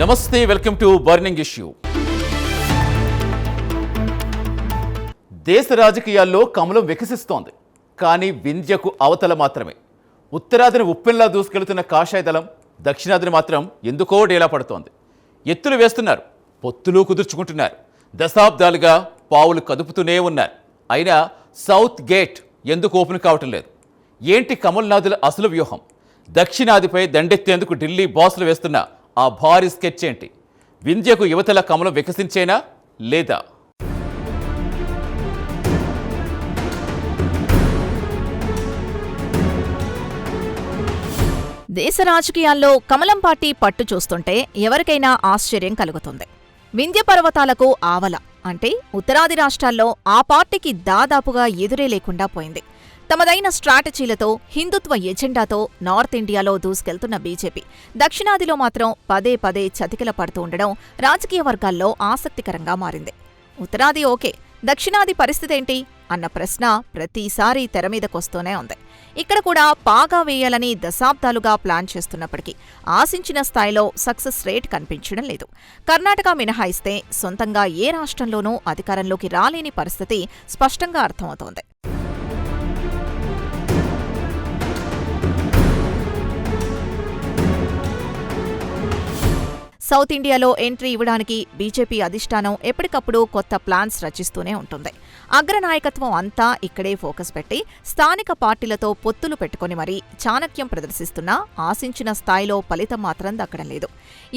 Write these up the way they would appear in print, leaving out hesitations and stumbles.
నమస్తే, welcome to burning issue. దేశ రాజకీయాల్లో కమలం వికసిస్తోంది. కానీ వింధ్యకు అవతల మాత్రమే. ఉత్తరాదిని ఉప్పెన్లా దూసుకెళ్తున్న కాషాయ దళం దక్షిణాదిని మాత్రం ఎందుకో డేలా పడుతోంది. ఎత్తులు వేస్తున్నారు, పొత్తులు కుదుర్చుకుంటున్నారు. దశాబ్దాలుగా పావులు కదుపుతూనే ఉన్నారు. అయినా సౌత్ గేట్ ఎందుకు ఓపెన్ కావటం లేదు? ఏంటి కమల్నాథుల అసలు వ్యూహం? దక్షిణాదిపై దండెత్తేందుకు ఢిల్లీ బాసులు వేస్తున్న ఆ భారీ స్కెచ్ ఏంటి? వింధ్యకు యువతల కమలం వికసించేనా లేదా? దేశ రాజకీయాల్లో కమలం పార్టీ పట్టు చూస్తుంటే ఎవరికైనా ఆశ్చర్యం కలుగుతుంది. వింధ్య పర్వతాలకు ఆవల అంటే ఉత్తరాది రాష్ట్రాల్లో ఆ పార్టీకి దాదాపుగా ఎదురే లేకుండా పోయింది. తమదైన స్ట్రాటజీలతో, హిందుత్వ ఎజెండాతో నార్త్ ఇండియాలో దూసుకెళ్తున్న బీజేపీ దక్షిణాదిలో మాత్రం పదే పదే చతికిల పడుతూ ఉండడం రాజకీయ వర్గాల్లో ఆసక్తికరంగా మారింది. ఉత్తరాది ఓకే, దక్షిణాది పరిస్థితేంటి అన్న ప్రశ్న ప్రతిసారీ తెరమీదకొస్తూనే ఉంది. ఇక్కడ కూడా పాగా వేయాలని దశాబ్దాలుగా ప్లాన్ చేస్తున్నప్పటికీ ఆశించిన స్థాయిలో సక్సెస్ రేట్ కనిపించడం లేదు. కర్ణాటక మినహాయిస్తే సొంతంగా ఏ రాష్ట్రంలోనూ అధికారంలోకి రాలేని పరిస్థితి స్పష్టంగా అర్థమవుతోంది. సౌత్ ఇండియాలో ఎంట్రీ ఇవ్వడానికి బీజేపీ అధిష్టానం ఎప్పటికప్పుడు కొత్త ప్లాన్స్ రచిస్తూనే ఉంటుంది. అగ్రనాయకత్వం అంతా ఇక్కడే ఫోకస్ పెట్టి స్థానిక పార్టీలతో పొత్తులు పెట్టుకుని మరీ చాణక్యం ప్రదర్శిస్తున్నా ఆశించిన స్థాయిలో ఫలితం మాత్రం దక్కడం లేదు.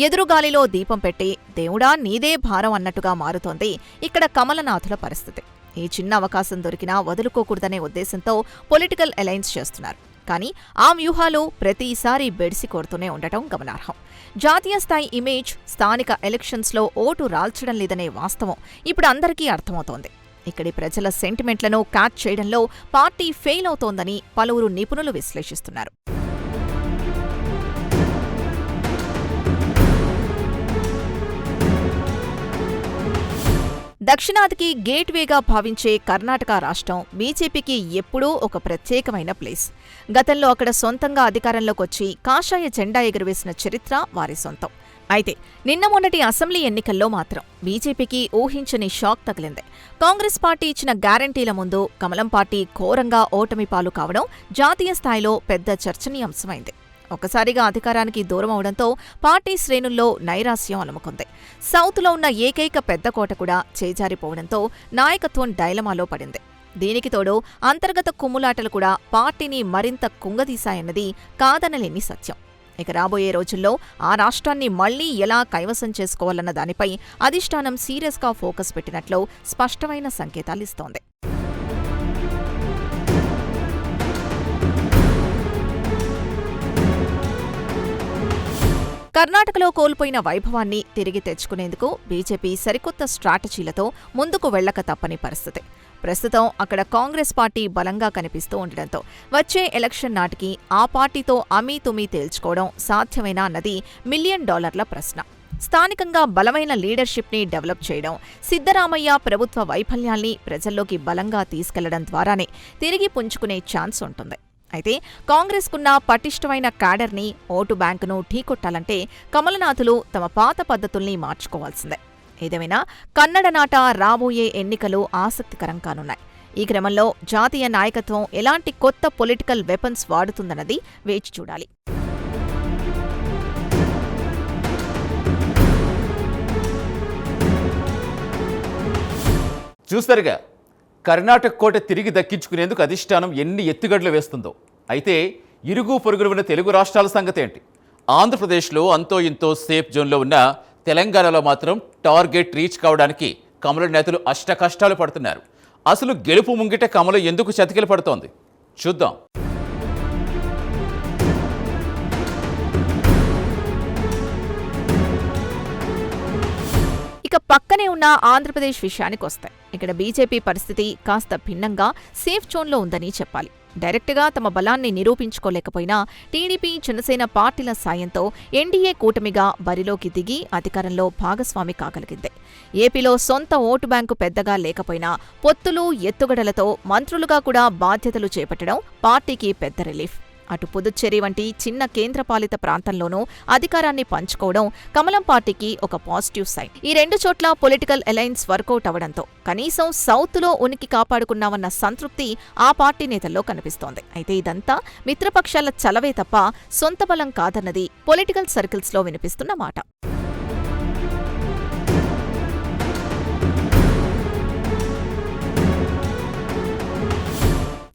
ఎదురుగాలిలో దీపం పెట్టి దేవుడా నీదే భారం అన్నట్టుగా మారుతోంది ఇక్కడ కమలనాథుల పరిస్థితి. ఈ చిన్న అవకాశం దొరికినా వదులుకోకూడదనే ఉద్దేశంతో పొలిటికల్ అలయన్స్ చేస్తున్నారు. కానీ ఆ వ్యూహాలు ప్రతిసారి బెడిసి కొడుతూనే ఉండటం గమనార్హం. జాతీయ స్థాయి ఇమేజ్ స్థానిక ఎలక్షన్స్లో ఓటు రాల్చడం లేదనే వాస్తవం ఇప్పుడు అందరికీ అర్థమవుతోంది. ఇక్కడి ప్రజల సెంటిమెంట్లను క్యాచ్ చేయడంలో పార్టీ ఫెయిల్ అవుతోందని పలువురు నిపుణులు విశ్లేషిస్తున్నారు. దక్షిణాదికి గేట్వేగా భావించే కర్ణాటక రాష్ట్రం బీజేపీకి ఎప్పుడూ ఒక ప్రత్యేకమైన ప్లేస్. గతంలో అక్కడ సొంతంగా అధికారంలోకొచ్చి కాషాయ జెండా ఎగురవేసిన చరిత్ర వారి సొంతం. అయితే నిన్న మొన్నటి అసెంబ్లీ ఎన్నికల్లో మాత్రం బీజేపీకి ఊహించని షాక్ తగిలింది. కాంగ్రెస్ పార్టీ ఇచ్చిన గ్యారంటీల ముందు కమలం పార్టీ ఘోరంగా ఓటమి పాలు కావడం జాతీయ స్థాయిలో పెద్ద చర్చనీయాంశమైంది. ఒక్కసారిగా అధికారానికి దూరం అవడంతో పార్టీ శ్రేణుల్లో నైరాస్యం అలుముకుంది. సౌత్లో ఉన్న ఏకైక పెద్ద కోట కూడా చేజారిపోవడంతో నాయకత్వం డైలమాలో పడింది. దీనికి తోడు అంతర్గత కుమ్ములాటలు కూడా పార్టీని మరింత కుంగదీశాయన్నది కాదనలేని సత్యం. ఇక రాబోయే రోజుల్లో ఆ రాష్ట్రాన్ని మళ్లీ ఎలా కైవసం చేసుకోవాలన్న దానిపై అధిష్టానం సీరియస్గా ఫోకస్ పెట్టినట్లు స్పష్టమైన సంకేతాలిస్తోంది. కర్ణాటకలో కోల్పోయిన వైభవాన్ని తిరిగి తెచ్చుకునేందుకు బీజేపీ సరికొత్త స్ట్రాటజీలతో ముందుకు వెళ్లక తప్పని పరిస్థితి. ప్రస్తుతం అక్కడ కాంగ్రెస్ పార్టీ బలంగా కనిపిస్తూ ఉండడంతో వచ్చే ఎలక్షన్ నాటికి ఆ పార్టీతో అమీతుమీ తేల్చుకోవడం సాధ్యమేనా అన్నది $1 మిలియన్ ప్రశ్న. స్థానికంగా బలమైన లీడర్షిప్ని డెవలప్ చేయడం, సిద్ధరామయ్య ప్రభుత్వ వైఫల్యాల్ని ప్రజల్లోకి బలంగా తీసుకెళ్లడం ద్వారానే తిరిగి పుంజుకునే ఛాన్స్ ఉంటుంది. అయితే కాంగ్రెస్కున్న పటిష్టమైన క్యాడర్ని, ఓటు బ్యాంకును ఢీకొట్టాలంటే కమలనాథులు తమ పాత పద్ధతుల్ని మార్చుకోవాల్సిందే. ఏదేమైనా కన్నడ నాట రాబోయే ఎన్నికలు ఆసక్తికరం కానున్నాయి. ఈ క్రమంలో జాతీయ నాయకత్వం ఎలాంటి కొత్త పొలిటికల్ వెపన్స్ వాడుతుందన్నది వేచి చూడాలి. చూస్తారుగా, కర్ణాటక కోట తిరిగి దక్కించుకునేందుకు అధిష్టానం ఎన్ని ఎత్తుగడలు వేస్తుందో. అయితే ఇరుగు పొరుగులు ఉన్న తెలుగు రాష్ట్రాల సంగతి ఏంటి? ఆంధ్రప్రదేశ్లో అంతో ఇంతో సేఫ్ జోన్లో ఉన్న తెలంగాణలో మాత్రం టార్గెట్ రీచ్ కావడానికి కమలం నేతలు అష్టకష్టాలు పడుతున్నారు. అసలు గెలుపు ముంగిట కమలం ఎందుకు చతికిల పడుతోంది చూద్దాం. ఇక పక్కనే ఉన్న ఆంధ్రప్రదేశ్ విషయానికొస్తాయి. ఇక్కడ బీజేపీ పరిస్థితి కాస్త భిన్నంగా సేఫ్ జోన్లో ఉందని చెప్పాలి. డైరెక్ట్గా తమ బలాన్ని నిరూపించుకోలేకపోయినా టీడీపీ, జనసేన పార్టీల సాయంతో ఎన్డీఏ కూటమిగా బరిలోకి దిగి అధికారంలో భాగస్వామి కాగలిగింది. ఏపీలో సొంత ఓటు బ్యాంకు పెద్దగా లేకపోయినా పొత్తులు, ఎత్తుగడలతో మంత్రులుగా కూడా బాధ్యతలు చేపట్టడం పార్టీకి పెద్ద రిలీఫ్. అటు పుదుచ్చేరి వంటి చిన్న కేంద్రపాలిత ప్రాంతంలోనూ అధికారాన్ని పంచుకోవడం కమలం పార్టీకి ఒక పాజిటివ్ సైన్. ఈ రెండు చోట్ల పొలిటికల్ అలయన్స్ వర్కౌట్ అవడంతో కనీసం సౌత్లో ఉనికి కాపాడుకున్నామన్న సంతృప్తి ఆ పార్టీ నేతల్లో కనిపిస్తోంది. అయితే ఇదంతా మిత్రపక్షాల చలవే తప్ప సొంత బలం కాదన్నది పొలిటికల్ సర్కిల్స్లో వినిపిస్తున్న మాట.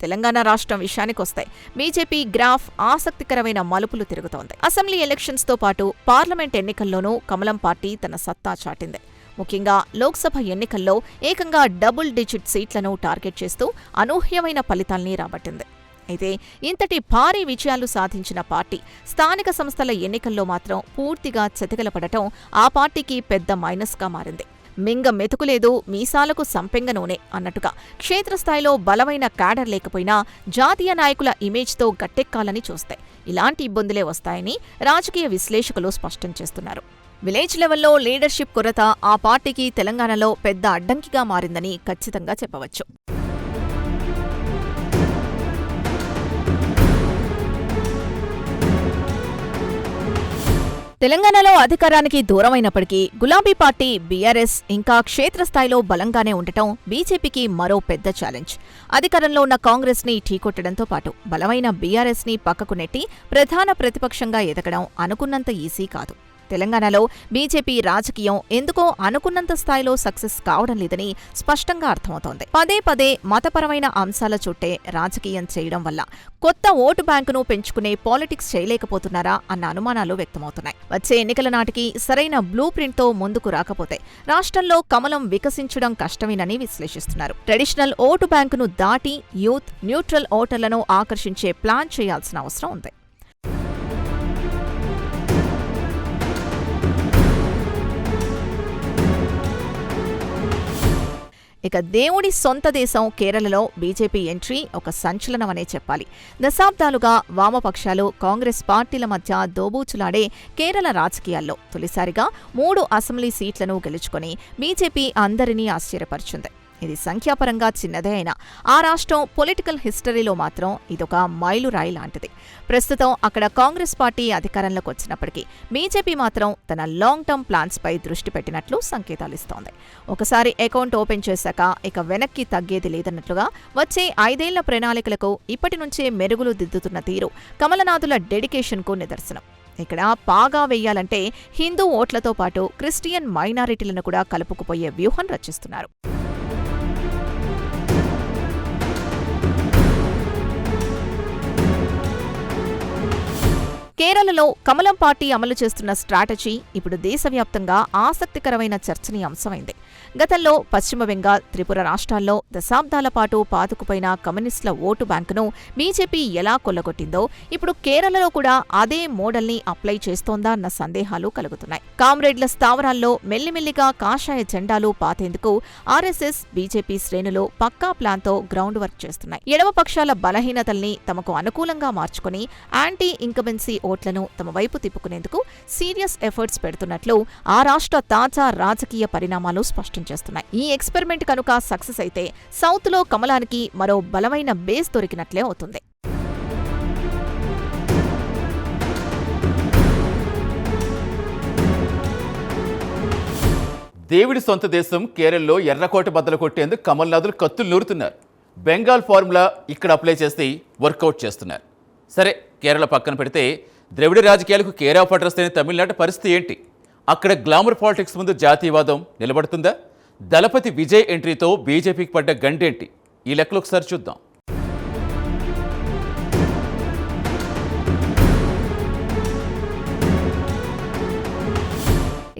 తెలంగాణ రాష్ట్రం విషయానికొస్తే బీజేపీ గ్రాఫ్ ఆసక్తికరమైన మలుపులు తిరుగుతోంది. అసెంబ్లీ ఎలక్షన్స్తో పాటు పార్లమెంట్ ఎన్నికల్లోనూ కమలం పార్టీ తన సత్తా చాటింది. ముఖ్యంగా లోక్సభ ఎన్నికల్లో ఏకంగా డబుల్ డిజిట్ సీట్లను టార్గెట్ చేస్తూ అనూహ్యమైన ఫలితాల్ని రాబట్టింది. అయితే ఇంతటి భారీ విజయాలు సాధించిన పార్టీ స్థానిక సంస్థల ఎన్నికల్లో మాత్రం పూర్తిగా చెతగలపడటం ఆ పార్టీకి పెద్ద మైనస్గా మారింది. మింగ మెతుకులేదు, మీసాలకు సంపెంగ నూనె అన్నట్టుగా క్షేత్రస్థాయిలో బలమైన క్యాడర్ లేకపోయినా జాతీయ నాయకుల ఇమేజ్తో గట్టెక్కాలని చూస్తాయి. ఇలాంటి ఇబ్బందులే వస్తాయని రాజకీయ విశ్లేషకులు స్పష్టం చేస్తున్నారు. విలేజ్ లెవెల్లో లీడర్షిప్ కొరత ఆ పార్టీకి తెలంగాణలో పెద్ద అడ్డంకిగా మారిందని ఖచ్చితంగా చెప్పవచ్చు. తెలంగాణలో అధికారానికి దూరమైనప్పటికీ గులాబీ పార్టీ బీఆర్ఎస్ ఇంకా క్షేత్రస్థాయిలో బలంగానే ఉండటం బీజేపీకి మరో పెద్ద ఛాలెంజ్. అధికారంలో ఉన్న కాంగ్రెస్ని ఢీకొట్టడంతో పాటు బలమైన బీఆర్ఎస్ని పక్కకు నెట్టి ప్రధాన ప్రతిపక్షంగా ఎదగడం అనుకున్నంత ఈజీ కాదు. తెలంగాణలో బీజేపీ రాజకీయం ఎందుకో అనుకున్నంత స్థాయిలో సక్సెస్ కావడం లేదని స్పష్టంగా అర్థమవుతోంది. పదే పదే మతపరమైన అంశాల చుట్టే రాజకీయం చేయడం వల్ల కొత్త ఓటు బ్యాంకును పెంచుకునే పాలిటిక్స్ చేయలేకపోతున్నారా అన్న అనుమానాలు వ్యక్తమవుతున్నాయి. వచ్చే ఎన్నికల నాటికి సరైన బ్లూ ప్రింట్తో ముందుకు రాకపోతే రాష్ట్రంలో కమలం వికసించడం కష్టమేనని విశ్లేషిస్తున్నారు. ట్రెడిషనల్ ఓటు బ్యాంకును దాటి యూత్, న్యూట్రల్ ఓటర్లను ఆకర్షించే ప్లాన్ చేయాల్సిన అవసరం ఉంది. ఇక దేవుడి సొంత దేశం కేరళలో బీజేపీ ఎంట్రీ ఒక సంచలనమనే చెప్పాలి. దశాబ్దాలుగా వామపక్షాలు, కాంగ్రెస్ పార్టీల మధ్య దోబూచులాడే కేరళ రాజకీయాల్లో తొలిసారిగా 3 అసెంబ్లీ సీట్లను గెలుచుకొని బీజేపీ అందరినీ ఆశ్చర్యపరిచింది. ఇది సంఖ్యాపరంగా చిన్నదే అయినా ఆ రాష్ట్రం పొలిటికల్ హిస్టరీలో మాత్రం ఇదొక మైలురాయి లాంటిది. ప్రస్తుతం అక్కడ కాంగ్రెస్ పార్టీ అధికారంలోకి వచ్చినప్పటికీ బీజేపీ మాత్రం తన లాంగ్ టర్మ్ ప్లాన్స్పై దృష్టి పెట్టినట్లు సంకేతాలిస్తోంది. ఒకసారి అకౌంట్ ఓపెన్ చేశాక ఇక వెనక్కి తగ్గేది లేదన్నట్లుగా వచ్చే 5 ఏళ్ల ప్రణాళికలకు ఇప్పటి నుంచే మెరుగులు దిద్దుతున్న తీరు కమలనాథుల డెడికేషన్కు నిదర్శనం. ఇక్కడ పాగా వేయాలంటే హిందూ ఓట్లతో పాటు క్రిస్టియన్ మైనారిటీలను కూడా కలుపుకుపోయే వ్యూహం రచిస్తున్నారు. కేరళలో కమలం పార్టీ అమలు చేస్తున్న స్ట్రాటజీ ఇప్పుడు దేశవ్యాప్తంగా ఆసక్తికరమైన చర్చనీయాంశమైంది. గతంలో పశ్చిమ బెంగాల్, త్రిపుర రాష్ట్రాల్లో దశాబ్దాల పాటు పాతుకుపోయిన కమ్యూనిస్టుల ఓటు బ్యాంకును బీజేపీ ఎలా కొల్లగొట్టిందో ఇప్పుడు కేరళలో కూడా అదే మోడల్ని అప్లై చేస్తోందా అన్న సందేహాలు కలుగుతున్నాయి. కామ్రేడ్ల స్థావరాల్లో మెల్లిమెల్లిగా కాషాయ జెండాలు పాతేందుకు ఆర్ఎస్ఎస్, బీజేపీ శ్రేణులు పక్కా ప్లాన్తో గ్రౌండ్ వర్క్ చేస్తున్నాయి. ఎడమ పక్షాల బలహీనతల్ని తమకు అనుకూలంగా మార్చుకుని యాంటీ ఇంకబెన్సీ ఓట్లను తమ వైపు తిప్పుకునేందుకు సీరియస్ ఎఫర్ట్స్ పెడుతున్నట్లు ఆ రాష్ట్ర తాజా రాజకీయ పరిణామాలు స్పష్టం చేస్తున్నాయి. ఈ ఎక్స్పెరిమెంట్ కనుక సక్సెస్ అయితే సౌత్లో కమలానికి మరో బలమైన బేస్ దొరికినట్లే అవుతుంది. దేవుడి సొంత దేశం కేరళలో ఎర్రకోట బద్దలు కొట్టేందుకు కమల్నాథులు కత్తులు నూరుతున్నారు. బెంగాల్ ఫార్ములా ఇక్కడ అప్లై చేసి వర్కౌట్ చేస్తున్నారు. సరే, కేరళ పక్కన పెడితే ద్రవిడ రాజకీయాలకు కేర్ ఆఫ్ అడ్రస్ అయిన తమిళనాడు పరిస్థితి ఏంటి? అక్కడ గ్లామర్ పాలిటిక్స్ ముందు జాతీయవాదం నిలబడుతుందా? దళపతి విజయ్ ఎంట్రీతో బీజేపీకి పడ్డ గండేంటి? ఈ లెక్కలు ఒకసారి చూద్దాం.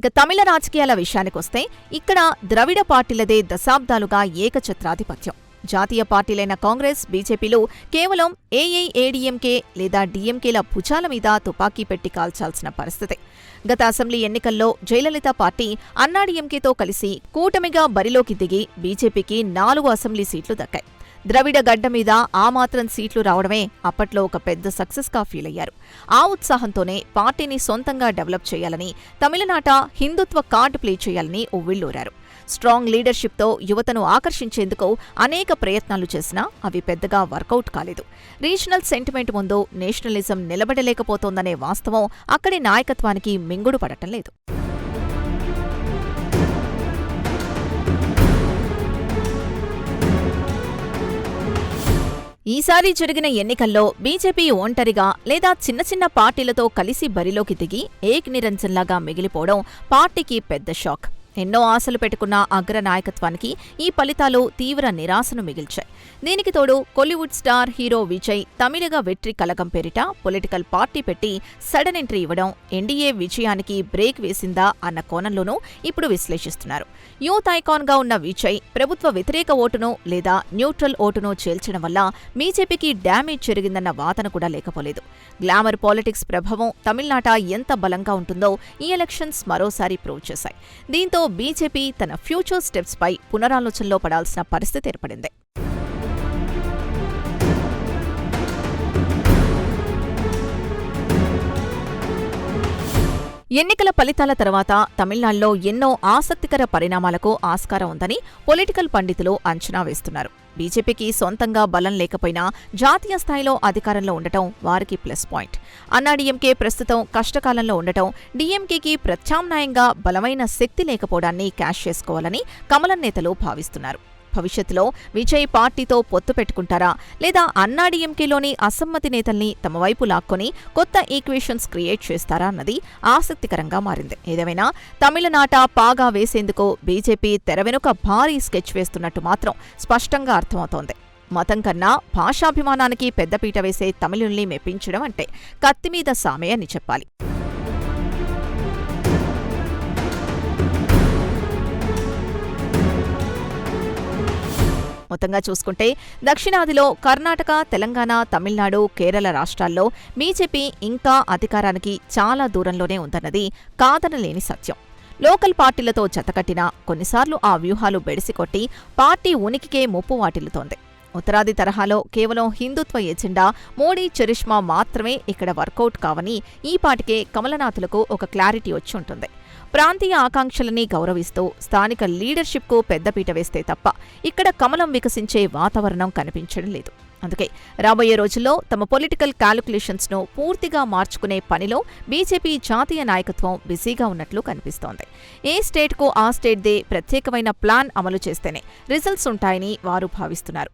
ఇక తమిళ రాజకీయాల విషయానికొస్తే ఇక్కడ ద్రవిడ పార్టీలదే దశాబ్దాలుగా ఏకఛత్రాధిపత్యం. జాతీయ పార్టీలైన కాంగ్రెస్, బీజేపీలు కేవలం ఏఐఏడీఎంకే లేదా డీఎంకేల భుజాల మీద తుపాకీ పెట్టి కాల్చాల్సిన పరిస్థితి. గత అసెంబ్లీ ఎన్నికల్లో జయలలిత పార్టీ అన్నాడీఎంకేతో కలిసి కూటమిగా బరిలోకి దిగి బీజేపీకి 4 అసెంబ్లీ సీట్లు దక్కాయి. ద్రవిడ గడ్డ మీద ఆ మాత్రం సీట్లు రావడమే అప్పట్లో ఒక పెద్ద సక్సెస్గా ఫీల్ అయ్యారు. ఆ ఉత్సాహంతోనే పార్టీని సొంతంగా డెవలప్ చేయాలని, తమిళనాట హిందుత్వ కార్డు ప్లే చేయాలని ఉవ్విళ్లూరారు. స్ట్రాంగ్ లీడర్షిప్తో యువతను ఆకర్షించేందుకు అనేక ప్రయత్నాలు చేసినా అవి పెద్దగా వర్కౌట్ కాలేదు. రీజనల్ సెంటిమెంట్ ముందు నేషనలిజం నిలబడలేకపోతోందనే వాస్తవం అక్కడి నాయకత్వానికి మింగుడు పడటం లేదు. ఈసారి జరిగిన ఎన్నికల్లో బీజేపీ ఒంటరిగా లేదా చిన్న చిన్న పార్టీలతో కలిసి బరిలోకి దిగి ఏక్ నిరంజన్లాగా మిగిలిపోవడం పార్టీకి పెద్ద షాక్. ఎన్నో ఆశలు పెట్టుకున్న అగ్ర నాయకత్వానికి ఈ ఫలితాలు తీవ్ర నిరాశను మిగిల్చాయి. దీనికి తోడు కోలీవుడ్ స్టార్ హీరో విజయ్ తమిళగా వెట్రి కలగం పేరిట పొలిటికల్ పార్టీ పెట్టి సడన్ ఎంట్రీ ఇవ్వడం ఎన్డీఏ విజయానికి బ్రేక్ వేసిందా అన్న కోణంలోనూ ఇప్పుడు విశ్లేషిస్తున్నారు. యూత్ ఐకాన్గా ఉన్న విజయ్ ప్రభుత్వ వ్యతిరేక ఓటును లేదా న్యూట్రల్ ఓటును చేల్చడం వల్ల బీజేపీకి డ్యామేజ్ జరిగిందన్న వాదన కూడా లేకపోలేదు. గ్లామర్ పాలిటిక్స్ ప్రభావం తమిళనాట ఎంత బలంగా ఉంటుందో ఈ ఎలక్షన్స్ మరోసారి ప్రూవ్ చేశాయి. దీంతో బీజేపీ తన ఫ్యూచర్ స్టెప్స్ పై పునరాలోచనలో పడాల్సిన పరిస్థితి ఏర్పడింది. ఎన్నికల ఫలితాల తర్వాత తమిళనాడులో ఎన్నో ఆసక్తికర పరిణామాలకు ఆస్కారం ఉందని పొలిటికల్ పండితులు అంచనా వేస్తున్నారు. బీజేపీకి సొంతంగా బలం లేకపోయినా జాతీయ స్థాయిలో అధికారంలో ఉండటం వారికి ప్లస్ పాయింట్. అన్నాడీఎంకే ప్రస్తుతం కష్టకాలంలో ఉండటం, డీఎంకేకి ప్రత్యామ్నాయంగా బలమైన శక్తి లేకపోవడాన్ని క్యాష్ చేసుకోవాలని కమలం నేతలు భావిస్తున్నారు. భవిష్యత్తులో విజయ్ పార్టీతో పొత్తు పెట్టుకుంటారా లేదా అన్నాడీఎంకేలోని అసమ్మతి నేతల్ని తమ వైపు లాక్కొని కొత్త ఈక్వేషన్స్ క్రియేట్ చేస్తారా అన్నది ఆసక్తికరంగా మారింది. ఏదేమైనా తమిళనాట పాగా వేసేందుకు బీజేపీ తెర వెనుక భారీ స్కెచ్ వేస్తున్నట్టు మాత్రం స్పష్టంగా అర్థమవుతోంది. మతం కన్నా భాషాభిమానానికి పెద్దపీట వేసే తమిళుల్ని మెప్పించడం అంటే కత్తిమీద సామే అని చెప్పాలి. మొత్తంగా చూసుకుంటే దక్షిణాదిలో కర్ణాటక, తెలంగాణ, తమిళనాడు, కేరళ రాష్ట్రాల్లో బీజేపీ ఇంకా అధికారానికి చాలా దూరంలోనే ఉందన్నది కాదనలేని సత్యం. లోకల్ పార్టీలతో జతకట్టినా కొన్నిసార్లు ఆ వ్యూహాలు బెడిసికొట్టి పార్టీ ఉనికికే ముప్పు వాటిల్లుతోంది. ఉత్తరాది తరహాలో కేవలం హిందుత్వ ఎజెండా, మోడీ చరిష్మా మాత్రమే ఇక్కడ వర్కౌట్ కావని ఈ పాటికే కమలనాథులకు ఒక క్లారిటీ వచ్చి ఉంటుంది. ప్రాంతీయ ఆకాంక్షలని గౌరవిస్తూ స్థానిక లీడర్షిప్కు పెద్దపీట వేస్తే తప్ప ఇక్కడ కమలం వికసించే వాతావరణం కనిపించడం లేదు. అందుకే రాబోయే రోజుల్లో తమ పొలిటికల్ క్యాలిక్యులేషన్స్ను పూర్తిగా మార్చుకునే పనిలో బీజేపీ జాతీయ నాయకత్వం బిజీగా ఉన్నట్లు కనిపిస్తోంది. ఏ స్టేట్కు ఆ స్టేట్దే ప్రత్యేకమైన ప్లాన్ అమలు చేస్తేనే రిజల్ట్స్ ఉంటాయని వారు భావిస్తున్నారు.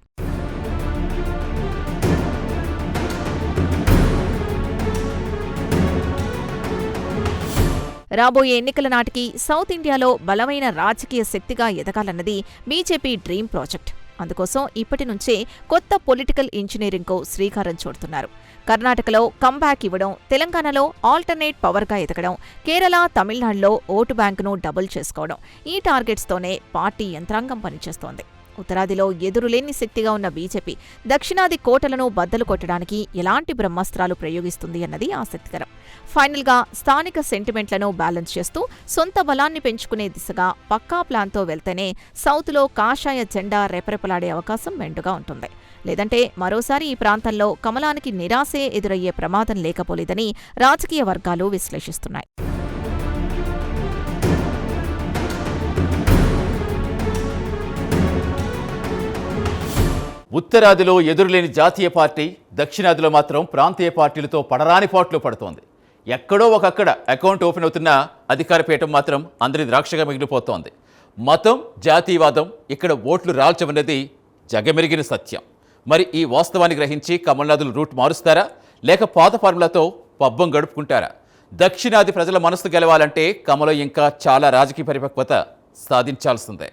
రాబోయే ఎన్నికల నాటికి సౌత్ ఇండియాలో బలమైన రాజకీయ శక్తిగా ఎదగాలన్నది బీజేపీ డ్రీమ్ ప్రాజెక్ట్. అందుకోసం ఇప్పటి నుంచే కొత్త పొలిటికల్ ఇంజనీరింగ్కు శ్రీకారం చుడుతున్నారు. కర్ణాటకలో కంబ్యాక్ ఇవ్వడం, తెలంగాణలో ఆల్టర్నేట్ పవర్గా ఎదగడం, కేరళ, తమిళనాడులో ఓటు బ్యాంకును డబుల్ చేసుకోవడం, ఈ టార్గెట్స్తోనే పార్టీ యంత్రాంగం పనిచేస్తోంది. ఉత్తరాదిలో ఎదురులేని శక్తిగా ఉన్న బీజేపీ దక్షిణాది కోటలను బద్దలు కొట్టడానికి ఎలాంటి బ్రహ్మాస్త్రాలు ప్రయోగిస్తుంది అన్నది ఆసక్తికరం. ఫైనల్గా స్థానిక సెంటిమెంట్లను బ్యాలెన్స్ చేస్తూ సొంత బలాన్ని పెంచుకునే దిశగా పక్కా ప్లాన్తో వెళ్తేనే సౌత్లో కాషాయ జెండా రెపరెపలాడే అవకాశం మెండుగా ఉంటుంది. లేదంటే మరోసారి ఈ ప్రాంతంలో కమలానికి నిరాశే ఎదురయ్యే ప్రమాదం లేకపోలేదని రాజకీయ వర్గాలు విశ్లేషిస్తున్నాయి. ఉత్తరాదిలో ఎదురులేని జాతీయ పార్టీ, దక్షిణాదిలో మాత్రం ప్రాంతీయ పార్టీలతో పడరాని పాట్లు పడుతోంది. ఎక్కడో ఒకక్కడ అకౌంట్ ఓపెన్ అవుతున్నా అధికార పీఠం మాత్రం అందరి ద్రాక్షగా మిగిలిపోతోంది. మతం, జాతీయవాదం ఇక్కడ ఓట్లు రాల్చమన్నది జగమెరిగిన సత్యం. మరి ఈ వాస్తవాన్ని గ్రహించి కమల్నాథులు రూట్ మారుస్తారా లేక పాత ఫార్ములాతో పబ్బం గడుపుకుంటారా? దక్షిణాది ప్రజల మనసు గెలవాలంటే కమలం ఇంకా చాలా రాజకీయ పరిపక్వత సాధించాల్సిందే.